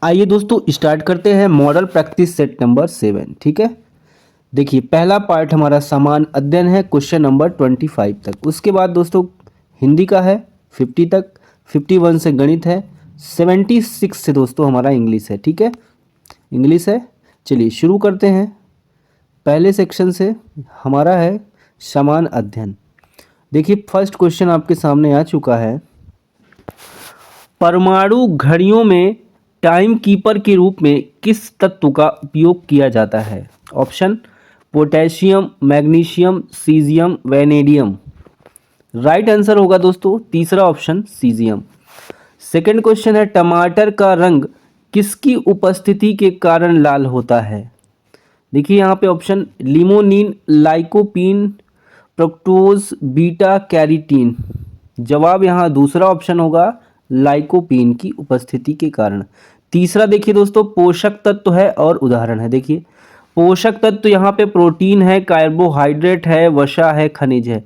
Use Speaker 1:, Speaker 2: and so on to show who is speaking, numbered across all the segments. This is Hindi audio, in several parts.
Speaker 1: आइए दोस्तों स्टार्ट करते हैं मॉडल प्रैक्टिस सेट नंबर 7। ठीक है, देखिए पहला पार्ट हमारा समान अध्ययन है क्वेश्चन नंबर 25 तक। उसके बाद दोस्तों हिंदी का है 50 तक, 51 से गणित है, 76 से दोस्तों हमारा इंग्लिश है। ठीक है, इंग्लिश है। चलिए शुरू करते हैं। पहले सेक्शन से हमारा है समान अध्ययन। देखिए फर्स्ट क्वेश्चन आपके सामने आ चुका है। परमाणु घड़ियों में टाइम कीपर के रूप में किस तत्व का उपयोग किया जाता है? Option potassium, magnesium, caesium, vanadium. Right answer होगा दोस्तों तीसरा ऑप्शन सीजियम। सेकंड क्वेश्चन है टमाटर का रंग किसकी उपस्थिति के कारण लाल होता है? देखिए यहाँ पे option limonene, lycopene, fructose, beta carotene. जवाब यहाँ दूसरा ऑप्शन होगा लाइकोपीन की उपस्थिति के कारण। तीसरा देखिए दोस्तों पोषक तत्व है और उदाहरण है। देखिए पोषक तत्व यहाँ पे प्रोटीन है, कार्बोहाइड्रेट है, वसा है, खनिज है।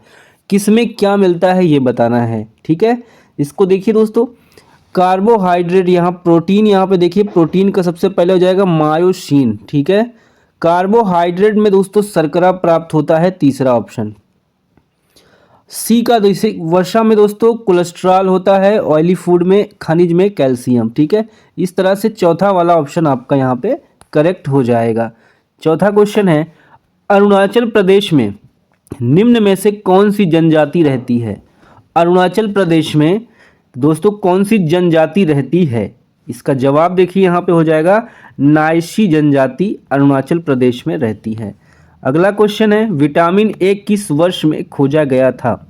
Speaker 1: किसमें क्या मिलता है ये बताना है। ठीक है, इसको देखिए दोस्तों कार्बोहाइड्रेट, यहाँ प्रोटीन, यहाँ पे देखिए प्रोटीन का सबसे पहले हो जाएगा मायोसिन। ठीक है, कार्बोहाइड्रेट में दोस्तों शर्करा प्राप्त होता है, तीसरा ऑप्शन। सी का जैसे वसा में दोस्तों कोलेस्ट्रॉल होता है, ऑयली फूड में खनिज में कैल्शियम। ठीक है, इस तरह से चौथा वाला ऑप्शन आपका यहाँ पे करेक्ट हो जाएगा। चौथा क्वेश्चन है अरुणाचल प्रदेश में निम्न में से कौन सी जनजाति रहती है? अरुणाचल प्रदेश में दोस्तों कौन सी जनजाति रहती है? इसका जवाब देखिए यहाँ पे हो जाएगा नायशी जनजाति अरुणाचल प्रदेश में रहती है। अगला क्वेश्चन है विटामिन ए किस वर्ष में खोजा गया था?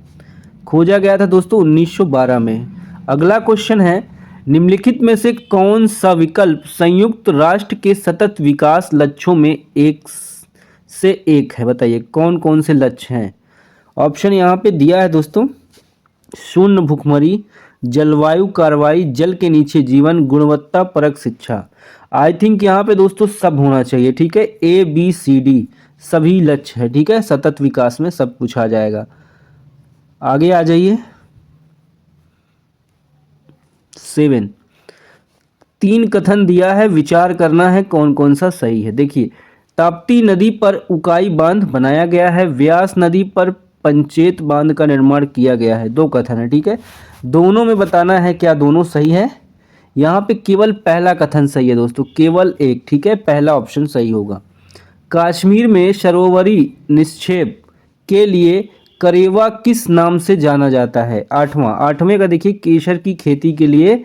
Speaker 1: खोजा गया था दोस्तों 1912 में। अगला क्वेश्चन है निम्नलिखित में से कौन सा विकल्प संयुक्त राष्ट्र के सतत विकास लक्ष्यों में एक से एक है? बताइए कौन कौन से लक्ष्य हैं। ऑप्शन यहाँ पे दिया है दोस्तों शून्य भुखमरी, जलवायु कार्रवाई, जल के नीचे जीवन, गुणवत्ता परक शिक्षा। आई थिंक यहाँ पे दोस्तों सब होना चाहिए। ठीक है, ए बी सी डी सभी लक्ष्य है। ठीक है, सतत विकास में सब पूछा जाएगा। आगे आ जाइए 7। 3 कथन दिया है, विचार करना है कौन कौन सा सही है। देखिए ताप्ती नदी पर उकाई बांध बनाया गया है, व्यास नदी पर पंचेत बांध का निर्माण किया गया है। 2 कथन है। ठीक है, दोनों में बताना है क्या दोनों सही है। यहाँ पे केवल पहला कथन सही है दोस्तों, केवल एक। ठीक है, पहला ऑप्शन सही होगा। कश्मीर में सरोवरी निक्षेप के लिए करेवा किस नाम से जाना जाता है? आठवें का देखिए केसर की खेती के लिए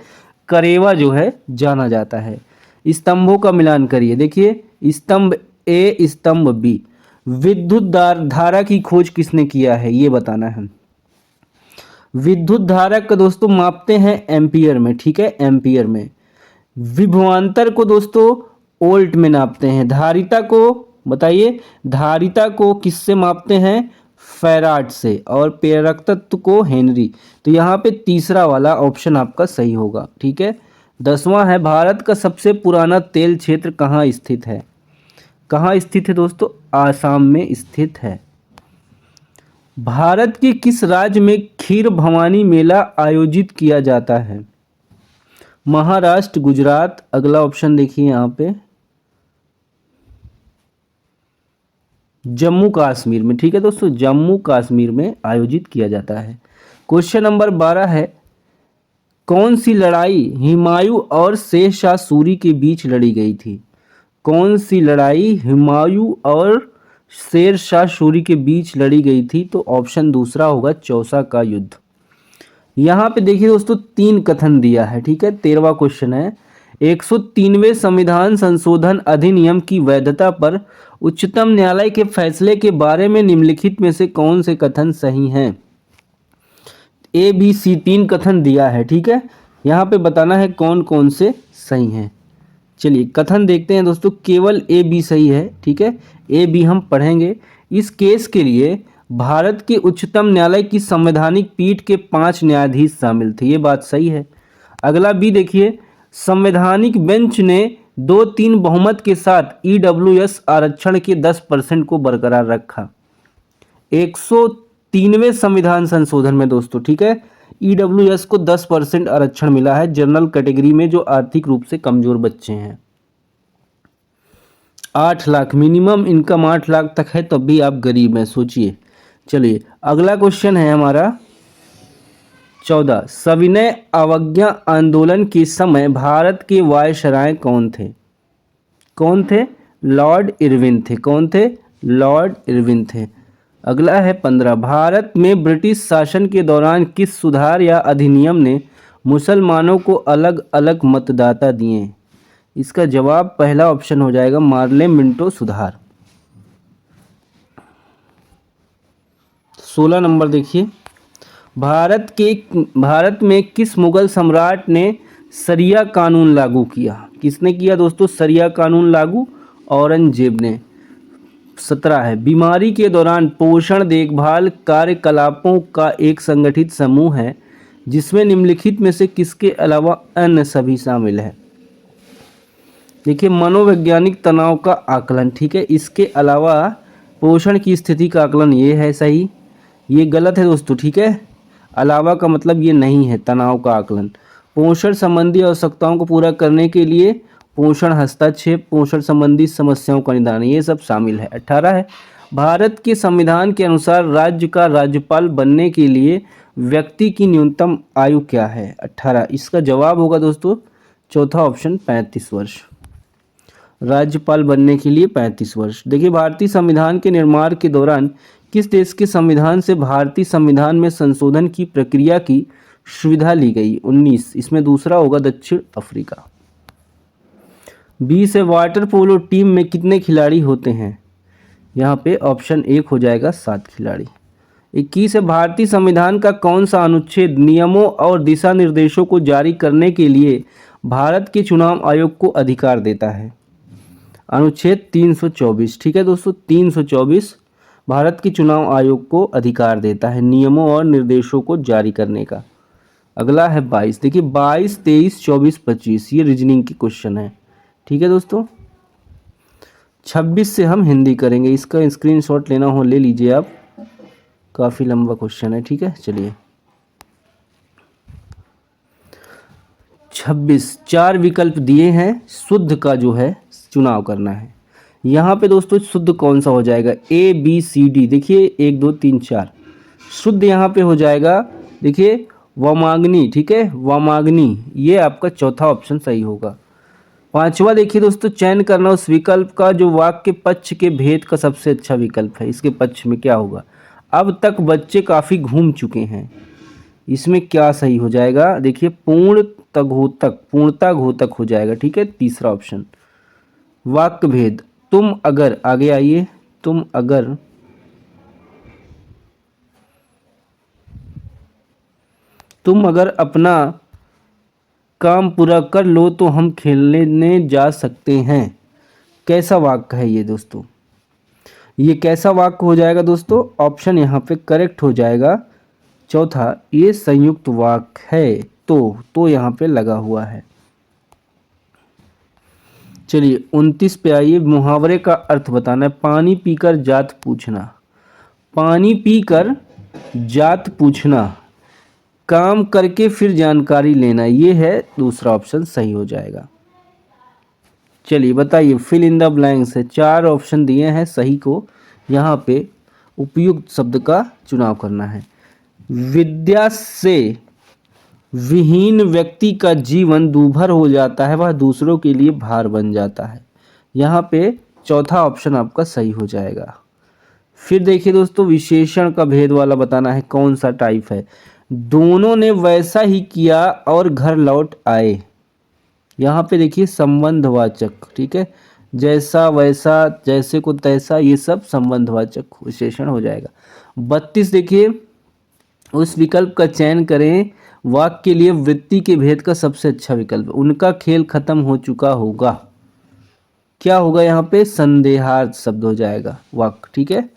Speaker 1: करेवा जो है जाना जाता है। स्तंभों का मिलान करिए। देखिए स्तंभ ए, स्तंभ बी। विद्युत धारा की खोज किसने किया है ये बताना है। विद्युत धारा का दोस्तों मापते हैं एम्पियर में। ठीक है, एम्पियर में। विभवांतर को दोस्तों वोल्ट में नापते हैं। धारिता को बताइए, धारिता को किससे मापते हैं? फैराड से। और प्रेरक तत्व को हेनरी। तो यहाँ पे तीसरा वाला ऑप्शन आपका सही होगा। ठीक है, 10वां है भारत का सबसे पुराना तेल क्षेत्र कहाँ स्थित है? कहाँ स्थित है दोस्तों? आसाम में स्थित है। भारत के किस राज्य में खीर भवानी मेला आयोजित किया जाता है? महाराष्ट्र, गुजरात। अगला ऑप्शन देखिए यहाँ पे जम्मू कश्मीर में। ठीक है दोस्तों, जम्मू कश्मीर में आयोजित किया जाता है। क्वेश्चन नंबर 12 है कौन सी लड़ाई हुमायूं और शेर शाह सूरी के बीच लड़ी गई थी? कौन सी लड़ाई हुमायूं और शेर शाह सूरी के बीच लड़ी गई थी? तो ऑप्शन दूसरा होगा चौसा का युद्ध। यहाँ पे देखिए दोस्तों 3 कथन दिया है। ठीक है, 13वां क्वेश्चन है 103वें संविधान संशोधन अधिनियम की वैधता पर उच्चतम न्यायालय के फैसले के बारे में निम्नलिखित में से कौन से कथन सही हैं? ए बी सी 3 कथन दिया है। ठीक है, यहाँ पे बताना है कौन कौन से सही हैं। चलिए कथन देखते हैं दोस्तों, केवल ए बी सही है। ठीक है, ए बी हम पढ़ेंगे। इस केस के लिए भारत के उच्चतम न्यायालय की संवैधानिक पीठ के 5 न्यायाधीश शामिल थे, ये बात सही है। अगला बी देखिए संवैधानिक बेंच ने 2/3 बहुमत के साथ ईडब्ल्यूएस आरक्षण के 10% को बरकरार रखा। 103वें संविधान संशोधन में दोस्तों, ठीक है, ईडब्ल्यूएस को 10% आरक्षण मिला है जनरल कैटेगरी में जो आर्थिक रूप से कमजोर बच्चे हैं। 8 लाख मिनिमम इनकम 8 लाख तक है तब भी आप गरीब हैं, सोचिए। चलिए अगला क्वेश्चन है हमारा 14। सविनय अवज्ञा आंदोलन के समय भारत के वायसराय कौन थे? कौन थे? लॉर्ड इरविन थे। कौन थे? लॉर्ड इरविन थे। अगला है 15। भारत में ब्रिटिश शासन के दौरान किस सुधार या अधिनियम ने मुसलमानों को अलग अलग मतदाता दिए? इसका जवाब पहला ऑप्शन हो जाएगा मार्ले मिंटो सुधार। 16 नंबर देखिए, भारत में किस मुगल सम्राट ने शरिया कानून लागू किया? किसने किया दोस्तों शरिया कानून लागू? औरंगजेब ने। 17 है बीमारी के दौरान पोषण देखभाल कार्यकलापों का एक संगठित समूह है जिसमें निम्नलिखित में से किसके अलावा अन्य सभी शामिल है? देखिए मनोवैज्ञानिक तनाव का आकलन, ठीक है, इसके अलावा पोषण की स्थिति का आकलन, ये है सही, ये गलत है दोस्तों, ठीक है। अलावा का मतलब ये नहीं है तनाव का आकलन। पोषण संबंधी आवश्यकताओं को पूरा करने के लिए पोषण हस्तक्षेप, पोषण संबंधी समस्याओं का निदान, ये सब शामिल है। 18 है भारत के संविधान के अनुसार राज्य का राज्यपाल बनने के लिए व्यक्ति की न्यूनतम आयु क्या है? 18। इसका जवाब होगा दोस्तों चौथा ऑप्शन 35 वर्ष। राज्यपाल बनने के लिए 35 वर्ष। देखिए भारतीय संविधान के निर्माण के दौरान किस देश के संविधान से भारतीय संविधान में संशोधन की प्रक्रिया की सुविधा ली गई? 19। इसमें दूसरा होगा दक्षिण अफ्रीका। 20 है वाटर पोलो टीम में कितने खिलाड़ी होते हैं? यहाँ पे ऑप्शन 1 हो जाएगा 7 खिलाड़ी। 21 है भारतीय संविधान का कौन सा अनुच्छेद नियमों और दिशा निर्देशों को जारी करने के लिए भारत के चुनाव आयोग को अधिकार देता है? अनुच्छेद 324, ठीक है दोस्तों, 324 भारत के चुनाव आयोग को अधिकार देता है नियमों और निर्देशों को जारी करने का। अगला है 22। देखिए 22, 23, 24, 25 ये रीजनिंग की क्वेश्चन है, ठीक है दोस्तों। 26 से हम हिंदी करेंगे, इसका स्क्रीनशॉट लेना हो ले लीजिए आप, काफ़ी लंबा क्वेश्चन है, ठीक है। चलिए 26 4 विकल्प दिए हैं, शुद्ध का जो है चुनाव करना है। यहाँ पे दोस्तों शुद्ध कौन सा हो जाएगा? A B C D, देखिए 1 2 3 4 शुद्ध यहाँ पे हो जाएगा। देखिए वामाग्नि, ठीक है, वामाग्नि, ये आपका चौथा ऑप्शन सही होगा। 5वां देखिए दोस्तों चयन करना उस विकल्प का जो वाक्य पक्ष के भेद का सबसे अच्छा विकल्प है। इसके पक्ष में क्या होगा? अब तक बच्चे काफ़ी घूम चुके हैं, इसमें क्या सही हो जाएगा? देखिए पूर्णता घोतक हो जाएगा, ठीक है, तीसरा ऑप्शन। वाक्य भेद, तुम अगर, आगे आइए, तुम अगर अपना काम पूरा कर लो तो हम खेलने जा सकते हैं। कैसा वाक्य है ये दोस्तों? ये कैसा वाक्य हो जाएगा दोस्तों? ऑप्शन यहाँ पे करेक्ट हो जाएगा चौथा, ये संयुक्त वाक्य है, तो यहाँ पे लगा हुआ है। चलिए 29 पे आइए, मुहावरे का अर्थ बताना है। पानी पीकर जात पूछना, पानी पीकर जात पूछना, काम करके फिर जानकारी लेना, ये है दूसरा ऑप्शन सही हो जाएगा। चलिए बताइए, फिल इन द ब्लैंक्स है, 4 ऑप्शन दिए हैं सही को, यहाँ पे उपयुक्त शब्द का चुनाव करना है। विद्या से विहीन व्यक्ति का जीवन दूभर हो जाता है, वह दूसरों के लिए भार बन जाता है। यहाँ पे चौथा ऑप्शन आपका सही हो जाएगा। फिर देखिए दोस्तों विशेषण का भेद वाला बताना है, कौन सा टाइप है? दोनों ने वैसा ही किया और घर लौट आए, यहाँ पे देखिए संबंधवाचक, ठीक है, जैसा वैसा, जैसे को तैसा, ये सब संबंधवाचक विशेषण हो जाएगा। 32 देखिए, उस विकल्प का चयन करें वाक्य के लिए वृत्ति के भेद का सबसे अच्छा विकल्प। उनका खेल खत्म हो चुका होगा, क्या होगा यहाँ पे? संदेहार्थ शब्द हो जाएगा वाक्य, ठीक है।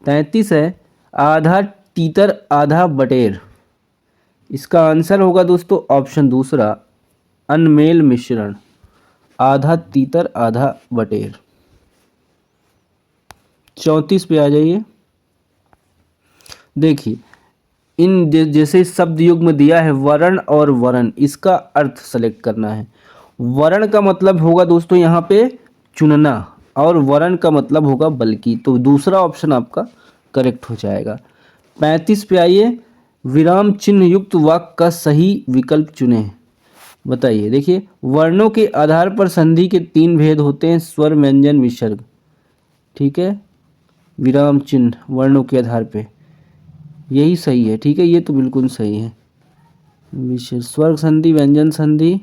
Speaker 1: 33 है आधा तीतर आधा बटेर, इसका आंसर होगा दोस्तों ऑप्शन दूसरा, अनमेल मिश्रण, आधा तीतर आधा बटेर। 34 पे आ जाइए। देखिए जैसे शब्द युग में दिया है वर्ण और वरण, इसका अर्थ सेलेक्ट करना है। वर्ण का मतलब होगा दोस्तों यहाँ पे चुनना, और वरण का मतलब होगा बल्कि, तो दूसरा ऑप्शन आपका करेक्ट हो जाएगा। 35 पे आइए, विराम चिन्ह युक्त वाक्य का सही विकल्प चुनें। बताइए, देखिए वर्णों के आधार पर संधि के 3 भेद होते हैं, स्वर, व्यंजन, विसर्ग। ठीक है, विराम चिन्ह वर्णों के आधार पे, यही सही है। ठीक है, ये तो बिल्कुल सही है। स्वर संधि, व्यंजन संधि,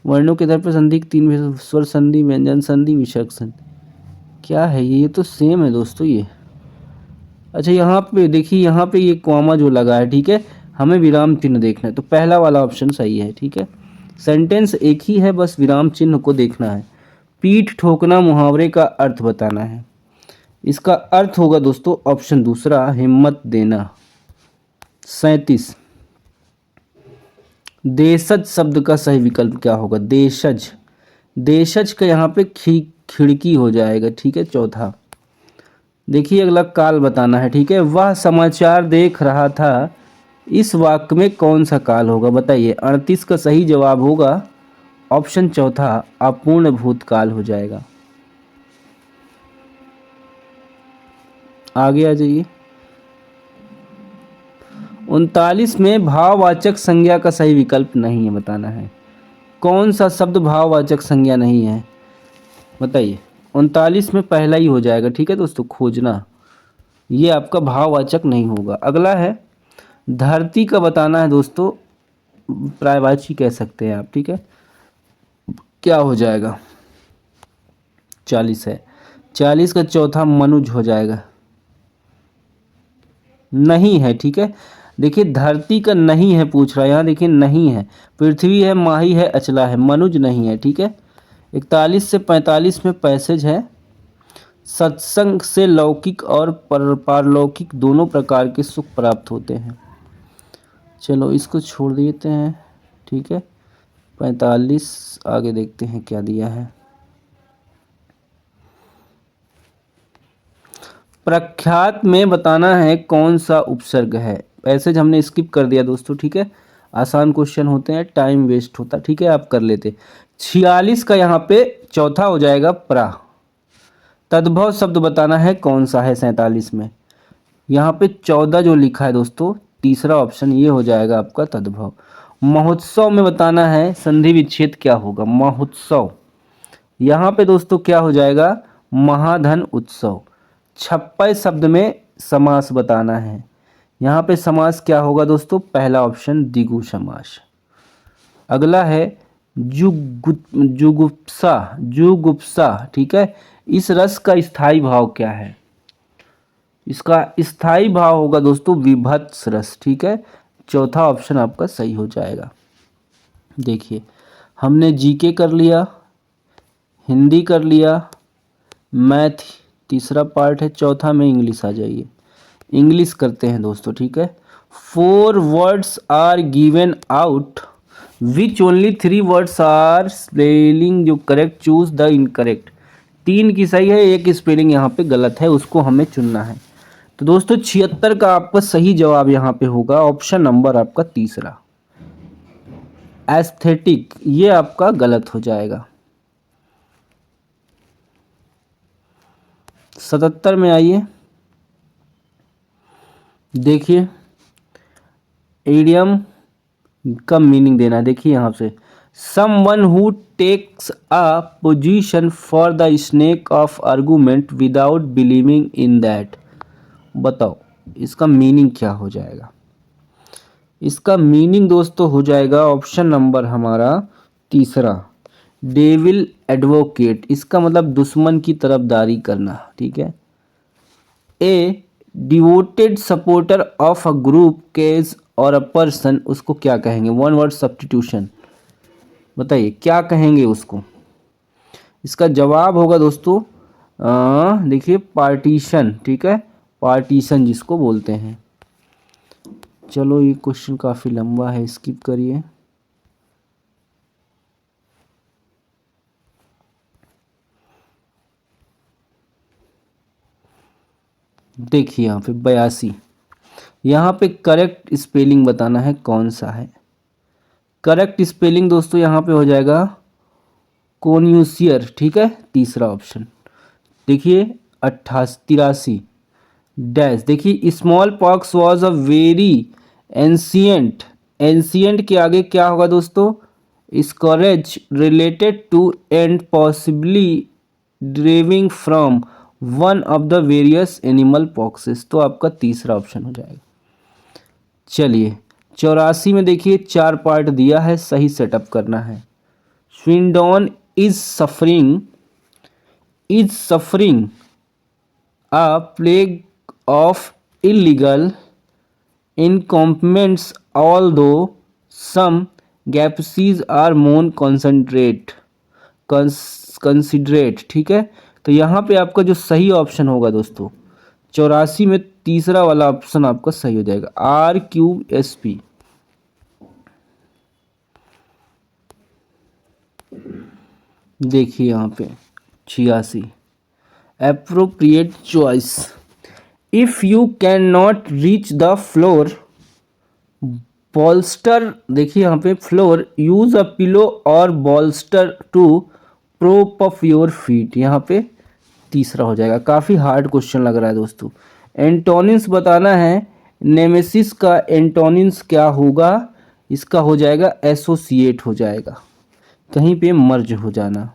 Speaker 1: वर्णों के आधार पर संधि के 3 भेद, स्वर संधि, व्यंजन संधि, विसर्ग संधि। क्या है ये तो सेम है दोस्तों ये। अच्छा यहाँ पे देखिए, यहाँ पे ये कॉमा जो लगा है, ठीक है, हमें विराम चिन्ह देखना है, तो पहला वाला ऑप्शन सही है। ठीक है, सेंटेंस एक ही है, बस विराम चिन्ह को देखना है। पीठ ठोकना मुहावरे का अर्थ बताना है। इसका अर्थ होगा दोस्तों ऑप्शन दूसरा, हिम्मत देना। 37, देशज शब्द का सही विकल्प क्या होगा? देशज, देशज का यहाँ पे खिड़की हो जाएगा। ठीक है, चौथा। देखिए अगला काल बताना है। ठीक है, वह समाचार देख रहा था, इस वाक्य में कौन सा काल होगा? बताइए। 38 का सही जवाब होगा ऑप्शन चौथा, अपूर्ण भूतकाल हो जाएगा। आगे आ जाइए। 39 में भाववाचक संज्ञा का सही विकल्प नहीं है, बताना है। कौन सा शब्द भाववाचक संज्ञा नहीं है? बताइए। 39 में पहला ही हो जाएगा। ठीक है दोस्तों, खोजना, ये आपका भाववाचक नहीं होगा। अगला है धरती का बताना है दोस्तों, पर्यायवाची कह सकते हैं आप। ठीक है, क्या हो जाएगा? 40 है, 40 का चौथा मनुज हो जाएगा। नहीं है। ठीक है, देखिए धरती का नहीं है पूछ रहा है यहाँ, देखिए नहीं है। पृथ्वी है, माही है, अचला है, मनुज नहीं है। ठीक है, 41 से 45 में पैसेज है, सत्संग से लौकिक और पारलौकिक दोनों प्रकार के सुख प्राप्त होते हैं। चलो इसको छोड़ देते हैं। ठीक है, 45 आगे देखते हैं क्या दिया है। प्रख्यात में बताना है कौन सा उपसर्ग है। पैसेज हमने स्किप कर दिया दोस्तों। ठीक है, आसान क्वेश्चन होते हैं, टाइम वेस्ट होता। ठीक है, आप कर लेते। 46 का यहाँ पे चौथा हो जाएगा प्रा। तद्भव शब्द बताना है कौन सा है 47 में। यहाँ पे 14 जो लिखा है दोस्तों, तीसरा ऑप्शन ये हो जाएगा आपका तद्भव। महोत्सव में बताना है संधि विच्छेद क्या होगा? महोत्सव, यहाँ पे दोस्तों क्या हो जाएगा? महाधन उत्सव। 56 शब्द में समास बताना है, यहाँ पे समास क्या होगा दोस्तों? पहला ऑप्शन द्विगु समास। अगला है जुगुप्सा, जुगुप्सा। ठीक है, इस रस का स्थायी भाव क्या है? इसका स्थायी भाव होगा दोस्तों विभत्स रस। ठीक है, चौथा ऑप्शन आपका सही हो जाएगा। देखिए हमने जीके कर लिया, हिंदी कर लिया, मैथ तीसरा पार्ट है, चौथा में इंग्लिश आ जाइए। इंग्लिश करते हैं दोस्तों। ठीक है, 4 words are given out, which only 3 words are spelling जो करेक्ट, चूज द इनकरेक्ट। 3 की सही है, एक स्पेलिंग यहाँ पे गलत है, उसको हमें चुनना है। तो दोस्तों 76 का आपका सही जवाब यहाँ पे होगा ऑप्शन नंबर आपका तीसरा, एस्थेटिक। ये आपका गलत हो जाएगा। 77 में आइए, देखिए इडियम का मीनिंग देना है। देखिए यहाँ से someone who takes a position for the snake of argument without believing in that. बताओ इसका मीनिंग क्या हो जाएगा? इसका मीनिंग दोस्तों हो जाएगा ऑप्शन नंबर हमारा तीसरा, डेविल एडवोकेट। इसका मतलब दुश्मन की तरफदारी करना। ठीक है, a devoted supporter of a group cause or a person, उसको क्या कहेंगे? 1 वर्ड सब्स्टिट्यूशन। बताइए क्या कहेंगे उसको? इसका जवाब होगा दोस्तों देखिए पार्टीशन। ठीक है, पार्टीशन जिसको बोलते हैं। चलो ये क्वेश्चन काफ़ी लंबा है, स्किप करिए। देखिए यहाँ पे 82 यहाँ पे करेक्ट स्पेलिंग बताना है कौन सा है। करेक्ट स्पेलिंग दोस्तों यहाँ पे हो जाएगा कोन्यूसियर, ठीक है, तीसरा ऑप्शन। देखिए 83 डैश, देखिए smallpox was a very ancient, ancient के आगे क्या होगा दोस्तों, scourge related to and possibly drawing from one of the various animal poxes, तो आपका तीसरा ऑप्शन हो जाएगा। चलिए 84 में देखिए 4 पार्ट दिया है, सही सेटअप करना है। Swindon is suffering a plague of illegal encampments, although some gapsies are more considerate, ठीक है। तो यहाँ पे आपका जो सही ऑप्शन होगा दोस्तों 84 में तीसरा वाला ऑप्शन आपका सही हो जाएगा, RQSP। देखिए यहाँ पे 86 appropriate choice, if you cannot reach the floor bolster, देखिए यहाँ पे फ्लोर, यूज अ पिलो और bolster to prop up your feet, यहाँ पे तीसरा हो जाएगा। काफ़ी हार्ड क्वेश्चन लग रहा है दोस्तों। एंटोनिम्स बताना है, नेमेसिस का एंटोनिम्स क्या होगा, इसका हो जाएगा एसोसिएट हो जाएगा, कहीं पे मर्ज हो जाना,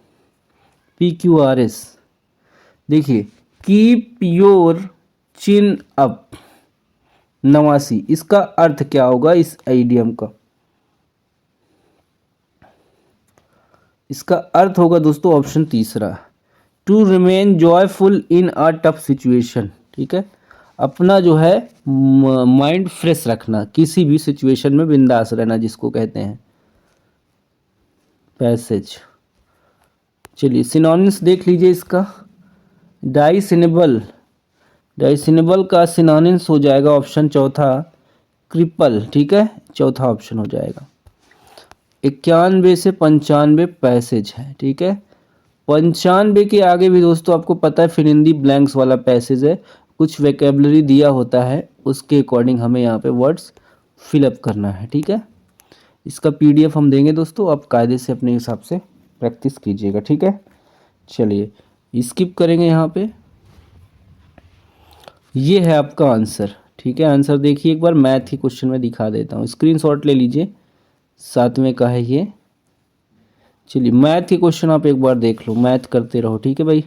Speaker 1: PQRS। देखिए कीप योर चिन अप, 89, इसका अर्थ क्या होगा इस आइडियम का, इसका अर्थ होगा दोस्तों ऑप्शन तीसरा, to remain joyful in a tough situation, ठीक है, अपना जो है माइंड फ्रेश रखना, किसी भी सिचुएशन में बिंदास रहना जिसको कहते हैं, पैसेज। चलिए सिनोनिम्स देख लीजिए इसका, डाइसिनेबल, डाइसिनेबल का सिनोनिम्स हो जाएगा ऑप्शन चौथा क्रिपल, ठीक है, चौथा ऑप्शन हो जाएगा। 91 से 95 पैसेज है, ठीक है, 95 के आगे भी दोस्तों आपको पता है फिर हिंदी ब्लैंक्स वाला पैसेज है, कुछ वेकेबलरी दिया होता है, उसके अकॉर्डिंग हमें यहाँ पे वर्ड्स फिलअप करना है, ठीक है। इसका PDF हम देंगे दोस्तों, आप कायदे से अपने हिसाब से प्रैक्टिस कीजिएगा, ठीक है। चलिए स्किप करेंगे यहाँ पे, ये है आपका आंसर, ठीक है। आंसर देखिए एक बार, मैथ के क्वेश्चन में दिखा देता हूँ, स्क्रीनशॉट ले लीजिए, 7वें का है ये। चलिए मैथ के क्वेश्चन आप एक बार देख लो, मैथ करते रहो, ठीक है भाई,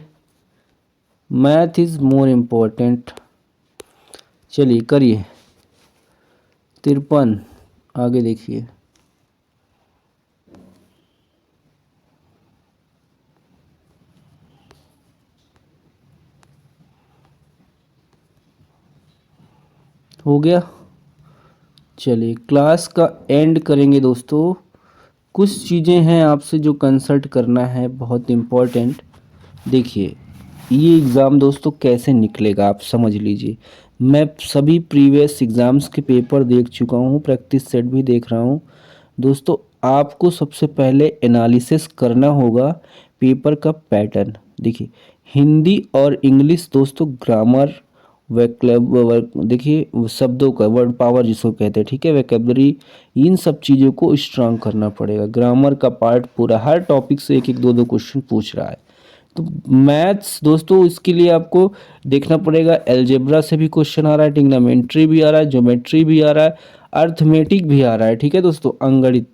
Speaker 1: मैथ इज़ मोर इम्पोर्टेंट। चलिए करिए 53, आगे देखिए, हो गया। चलिए क्लास का एंड करेंगे दोस्तों, कुछ चीज़ें हैं आपसे जो कंसल्ट करना है, बहुत इम्पोर्टेंट। देखिए ये एग्ज़ाम दोस्तों कैसे निकलेगा आप समझ लीजिए, मैं सभी प्रीवियस एग्ज़ाम्स के पेपर देख चुका हूँ, प्रैक्टिस सेट भी देख रहा हूँ दोस्तों। आपको सबसे पहले एनालिसिस करना होगा पेपर का पैटर्न। देखिए हिंदी और इंग्लिश दोस्तों ग्रामर, देखिए शब्दों का वर्ड पावर जिसको कहते हैं, ठीक है, वैकेबलरी, इन सब चीज़ों को स्ट्रांग करना पड़ेगा। ग्रामर का पार्ट पूरा, हर टॉपिक से एक एक दो दो क्वेश्चन पूछ रहा है। तो मैथ्स दोस्तों इसके लिए आपको देखना पड़ेगा, अलजेब्रा से भी क्वेश्चन आ रहा है, ट्रिग्नोमेट्री भी आ रहा है, ज्योमेट्री भी आ रहा है, अर्थमेटिक भी आ रहा है, ठीक है दोस्तों, अंगणित।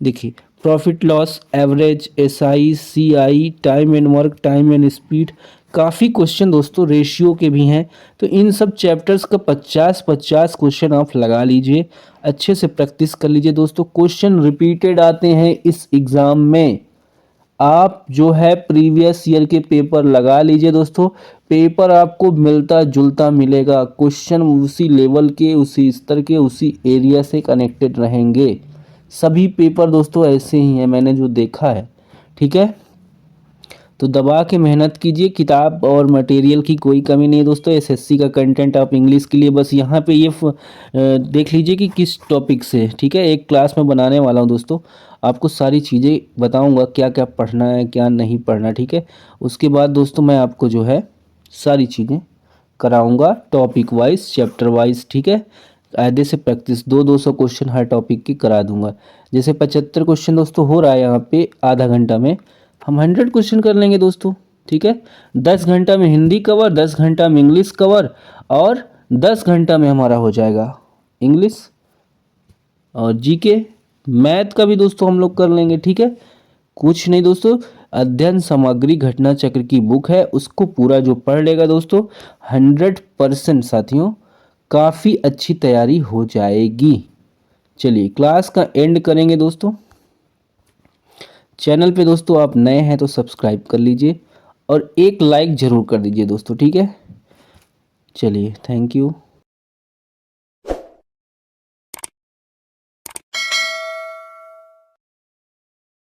Speaker 1: देखिए profit loss, average, SI, CI, time and work, time and speed, काफ़ी क्वेश्चन दोस्तों रेशियो के भी हैं। तो इन सब चैप्टर्स का 50-50 क्वेश्चन आप लगा लीजिए, अच्छे से प्रैक्टिस कर लीजिए दोस्तों। क्वेश्चन रिपीटेड आते हैं इस एग्ज़ाम में, आप जो है प्रीवियस ईयर के पेपर लगा लीजिए दोस्तों, पेपर आपको मिलता जुलता मिलेगा, क्वेश्चन उसी लेवल के, उसी स्तर के, उसी एरिया से कनेक्टेड रहेंगे। सभी पेपर दोस्तों ऐसे ही हैं, मैंने जो देखा है, ठीक है। तो दबा के मेहनत कीजिए, किताब और मटेरियल की कोई कमी नहीं दोस्तों। SSC का कंटेंट आप इंग्लिश के लिए बस यहाँ पे ये देख लीजिए कि किस टॉपिक से, ठीक है, एक क्लास में बनाने वाला हूँ दोस्तों, आपको सारी चीज़ें बताऊँगा क्या क्या पढ़ना है क्या नहीं पढ़ना, ठीक है। उसके बाद दोस्तों मैं आपको जो है सारी चीज़ें कराऊंगा टॉपिक वाइज, चैप्टर वाइज, ठीक है। कायदे से प्रैक्टिस 200 क्वेश्चन हर टॉपिक की करा दूंगा। जैसे 75 क्वेश्चन दोस्तों हो रहा है यहाँ पे आधा घंटा में, हम 100 क्वेश्चन कर लेंगे दोस्तों, ठीक है। 10 घंटा में हिंदी कवर, 10 घंटा में इंग्लिश कवर, और 10 घंटा में हमारा हो जाएगा इंग्लिश और जीके। मैथ का भी दोस्तों हम लोग कर लेंगे, ठीक है। कुछ नहीं दोस्तों, अध्ययन सामग्री घटना चक्र की बुक है, उसको पूरा जो पढ़ लेगा दोस्तों 100% साथियों काफ़ी अच्छी तैयारी हो जाएगी। चलिए क्लास का एंड करेंगे दोस्तों। चैनल पे दोस्तों आप नए हैं तो सब्सक्राइब कर लीजिए और एक लाइक ज़रूर कर दीजिए दोस्तों, ठीक है। चलिए थैंक यू।